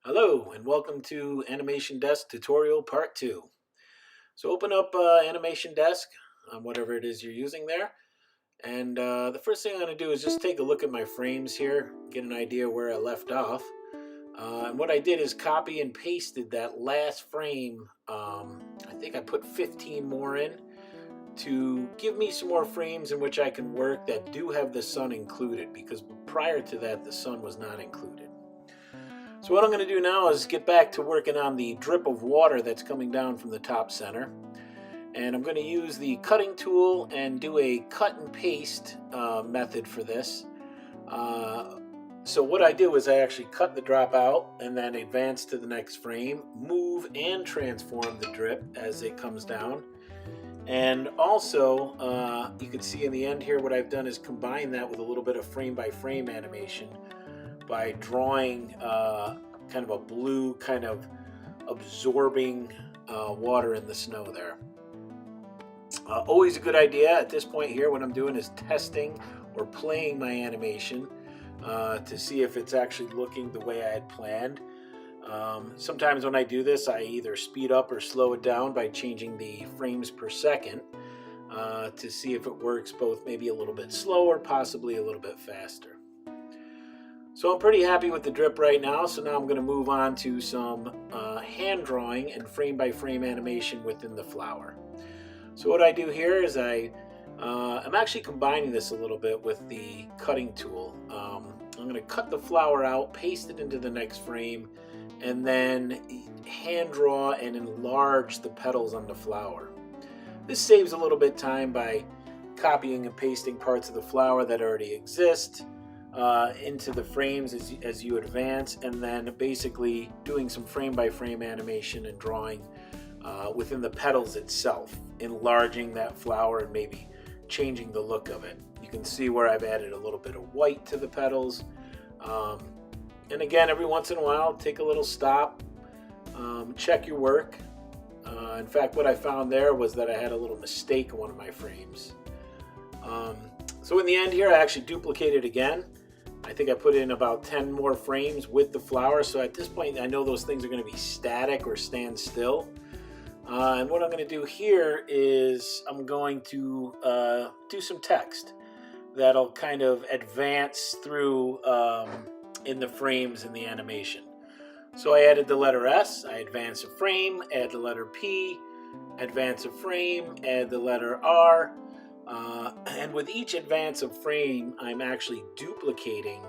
Hello and welcome to Animation Desk Tutorial Part 2. So open up Animation Desk on whatever it is you're using there. And the first thing I'm going to do is just take a look at my frames here, get an idea where I left off. And what I did is copy and pasted that last frame. I think I put 15 more in to give me some more frames in which I can work that do have the sun included, because prior to that the sun was not included. So what I'm going to do now is get back to working on the drip of water that's coming down from the top center. And I'm going to use the cutting tool and do a cut and paste method for this. So what I do is I actually cut the drop out and then advance to the next frame, move and transform the drip as it comes down. And also, you can see in the end here what I've done is combine that with a little bit of frame-by-frame animation by drawing kind of a blue kind of absorbing water in the snow there. Always a good idea at this point here, what I'm doing is testing or playing my animation to see if it's actually looking the way I had planned. Sometimes when I do this, I either speed up or slow it down by changing the frames per second to see if it works both maybe a little bit slower, possibly a little bit faster. So I'm pretty happy with the drip right now, so now I'm going to move on to some hand drawing and frame-by-frame animation within the flower. So what I do here is I'm actually combining this a little bit with the cutting tool. I'm going to cut the flower out, paste it into the next frame, and then hand draw and enlarge the petals on the flower. This saves a little bit of time by copying and pasting parts of the flower that already exist into the frames as you advance, and then basically doing some frame-by-frame animation and drawing within the petals itself, enlarging that flower and maybe changing the look of it. You can see where I've added a little bit of white to the petals. And again, every once in a while, take a little stop, check your work. In fact, what I found there was that I had a little mistake in one of my frames. So in the end here, I actually duplicated again. I think I put in about 10 more frames with the flower. So at this point, I know those things are going to be static or stand still. And what I'm going to do here is I'm going to do some text that'll kind of advance through in the frames in the animation. So I added the letter S, I advance a frame, add the letter P, advance a frame, add the letter R. And with each advance of frame, I'm actually duplicating.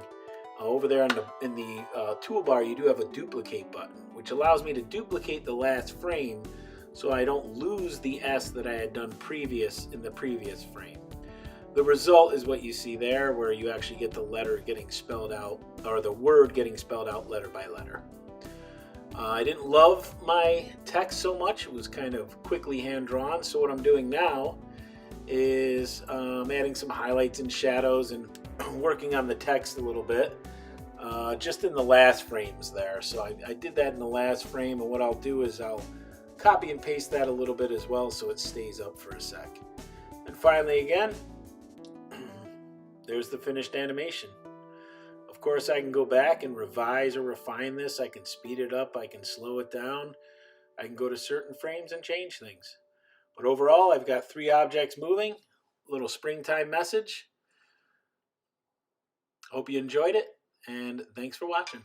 Over there in the toolbar, you do have a duplicate button, which allows me to duplicate the last frame so I don't lose the S that I had done in the previous frame. The result is what you see there, where you actually get the letter getting spelled out, or the word getting spelled out letter by letter. I didn't love my text so much. It was kind of quickly hand drawn. So what I'm doing now is adding some highlights and shadows and working on the text a little bit just in the last frames there. So I did that in the last frame, and what I'll do is I'll copy and paste that a little bit as well so it stays up for a sec. And finally again, there's the finished animation. Of course, I can go back and revise or refine this. I can speed it up, I can slow it down, I can go to certain frames and change things. But overall, I've got 3 objects moving, a little springtime message. Hope you enjoyed it, and thanks for watching.